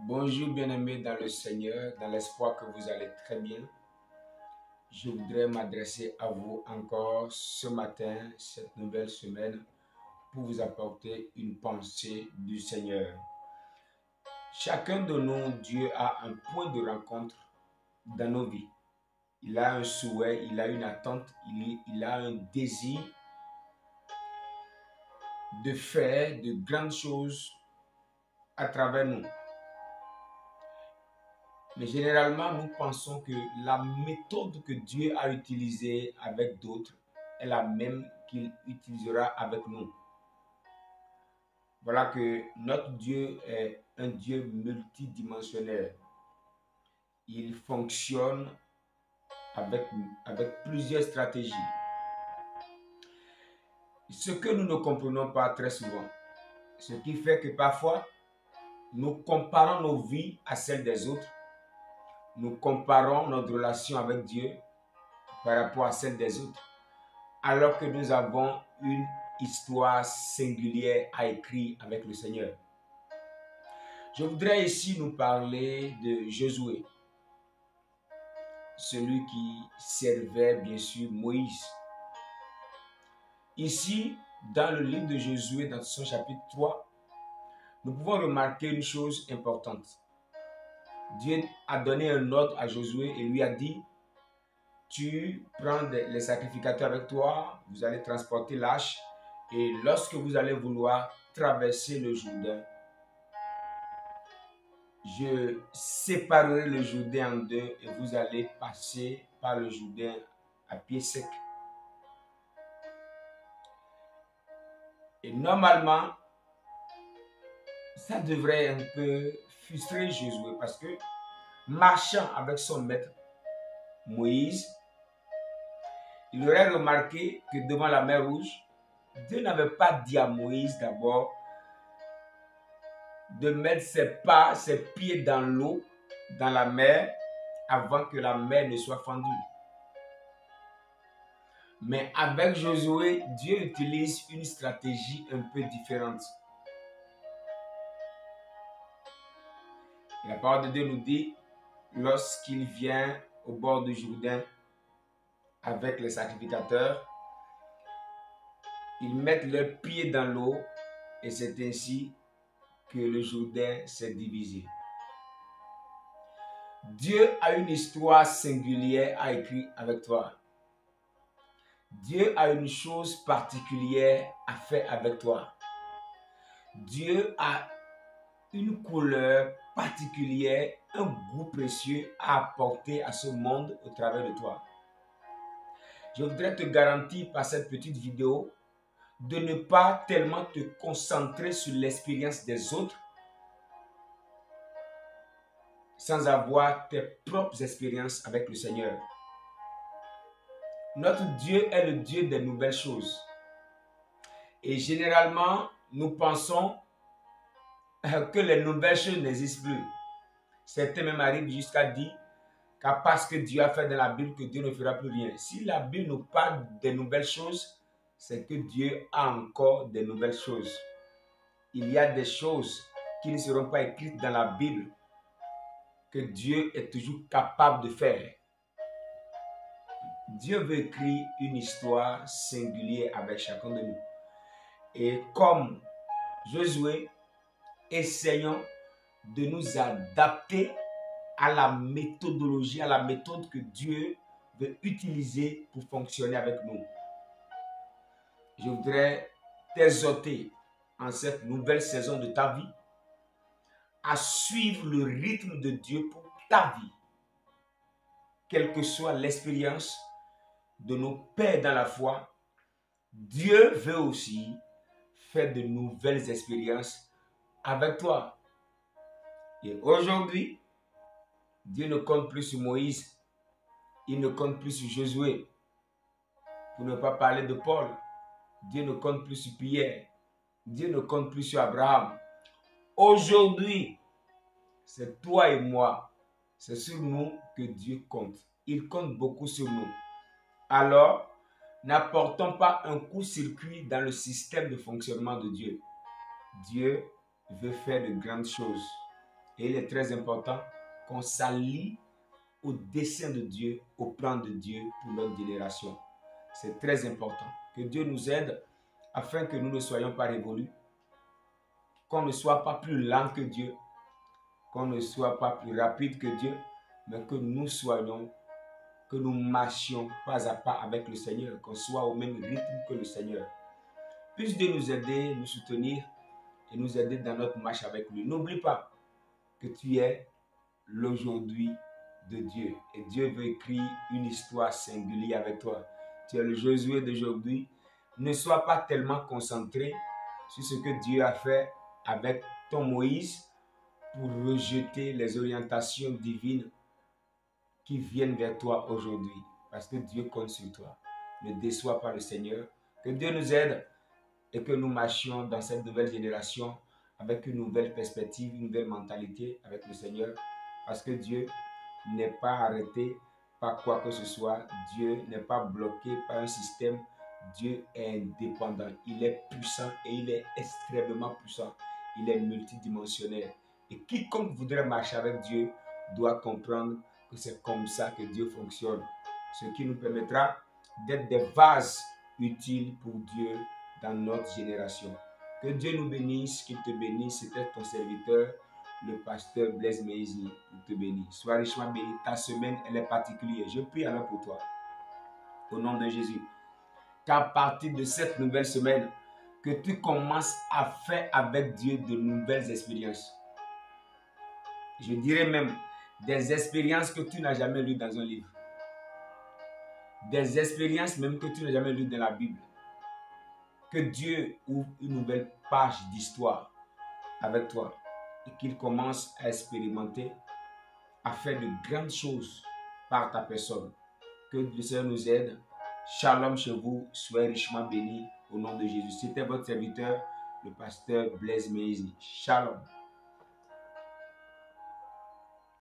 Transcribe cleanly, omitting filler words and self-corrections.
Bonjour bien-aimés dans le Seigneur, dans l'espoir que vous allez très bien. Je voudrais m'adresser à vous encore ce matin, cette nouvelle semaine, pour vous apporter une pensée du Seigneur. Chacun de nous, Dieu a un point de rencontre dans nos vies. Il a un souhait, il a une attente, il a un désir de faire de grandes choses à travers nous. Mais généralement, nous pensons que la méthode que Dieu a utilisée avec d'autres est la même qu'il utilisera avec nous. Voilà que notre Dieu est un Dieu multidimensionnel. Il fonctionne avec plusieurs stratégies. Ce que nous ne comprenons pas très souvent, ce qui fait que parfois, nous comparons nos vies à celles des autres. Nous comparons notre relation avec Dieu par rapport à celle des autres, alors que nous avons une histoire singulière à écrire avec le Seigneur. Je voudrais ici nous parler de Josué, celui qui servait bien sûr Moïse. Ici, dans le livre de Josué, dans son chapitre 3, nous pouvons remarquer une chose importante. Dieu a donné un ordre à Josué et lui a dit: tu prends les sacrificateurs avec toi, vous allez transporter l'arche, et lorsque vous allez vouloir traverser le Jourdain, je séparerai le Jourdain en deux et vous allez passer par le Jourdain à pied sec. Et normalement, ça devrait un peu frustrer Josué parce que marchant avec son maître Moïse, il aurait remarqué que devant la mer Rouge, Dieu n'avait pas dit à Moïse d'abord de mettre ses pieds dans l'eau, dans la mer, avant que la mer ne soit fendue. Mais avec Josué, Dieu utilise une stratégie un peu différente. La parole de Dieu nous dit, lorsqu'il vient au bord du Jourdain avec les sacrificateurs, ils mettent leurs pieds dans l'eau et c'est ainsi que le Jourdain s'est divisé. Dieu a une histoire singulière à écrire avec toi. Dieu a une chose particulière à faire avec toi. Dieu a une couleur particulière, un goût précieux à apporter à ce monde au travers de toi. Je voudrais te garantir par cette petite vidéo de ne pas tellement te concentrer sur l'expérience des autres sans avoir tes propres expériences avec le Seigneur. Notre Dieu est le Dieu des nouvelles choses. Et généralement, nous pensons que les nouvelles choses n'existent plus. Certains même arrivent jusqu'à dire que parce que Dieu a fait dans la Bible que Dieu ne fera plus rien. Si la Bible nous parle des nouvelles choses, c'est que Dieu a encore des nouvelles choses. Il y a des choses qui ne seront pas écrites dans la Bible que Dieu est toujours capable de faire. Dieu veut écrire une histoire singulière avec chacun de nous. Et comme Josué, essayons de nous adapter à la méthodologie, à la méthode que Dieu veut utiliser pour fonctionner avec nous. Je voudrais t'exhorter en cette nouvelle saison de ta vie à suivre le rythme de Dieu pour ta vie. Quelle que soit l'expérience de nos pères dans la foi, Dieu veut aussi faire de nouvelles expériences avec toi. Et aujourd'hui, Dieu ne compte plus sur Moïse, il ne compte plus sur Josué. Pour ne pas parler de Paul, Dieu ne compte plus sur Pierre, Dieu ne compte plus sur Abraham. Aujourd'hui, c'est toi et moi, c'est sur nous que Dieu compte. Il compte beaucoup sur nous. Alors, n'apportons pas un court-circuit dans le système de fonctionnement de Dieu. Dieu veut faire de grandes choses Et il est très important qu'on s'allie au dessein de Dieu, au plan de Dieu pour notre génération. C'est très important que Dieu nous aide afin que nous ne soyons pas révolus, qu'on ne soit pas plus lent que Dieu, qu'on ne soit pas plus rapide que Dieu, mais que nous soyons, que nous marchions pas à pas avec le Seigneur, qu'on soit au même rythme que le Seigneur. Puisse Dieu nous aider, nous soutenir et nous aider dans notre marche avec lui. N'oublie pas que tu es l'aujourd'hui de Dieu et Dieu veut écrire une histoire singulière avec toi. Tu es le Josué d'aujourd'hui. Ne sois pas tellement concentré sur ce que Dieu a fait avec ton Moïse pour rejeter les orientations divines qui viennent vers toi aujourd'hui, parce que Dieu compte sur toi. Ne déçois pas le Seigneur. Que Dieu nous aide et que nous marchions dans cette nouvelle génération avec une nouvelle perspective, une nouvelle mentalité avec le Seigneur, parce que Dieu n'est pas arrêté par quoi que ce soit. Dieu n'est pas bloqué par un système. Dieu est indépendant. Il est puissant et il est extrêmement puissant. Il est multidimensionnel. Et quiconque voudrait marcher avec Dieu doit comprendre que c'est comme ça que Dieu fonctionne. Ce qui nous permettra d'être des vases utiles pour Dieu dans notre génération. Que Dieu nous bénisse, qu'il te bénisse. C'était ton serviteur, le pasteur Blaise Meïzi, pour te bénir. Sois richement béni. Ta semaine, elle est particulière. Je prie alors pour toi. Au nom de Jésus. Qu'à partir de cette nouvelle semaine, que tu commences à faire avec Dieu de nouvelles expériences. Je dirais même des expériences que tu n'as jamais lues dans un livre. Des expériences même que tu n'as jamais lues dans la Bible. Que Dieu ouvre une nouvelle page d'histoire avec toi et qu'il commence à expérimenter, à faire de grandes choses par ta personne. Que le Seigneur nous aide. Shalom chez vous, soyez richement bénis au nom de Jésus. C'était votre serviteur, le pasteur Blaise Meïzi. Shalom.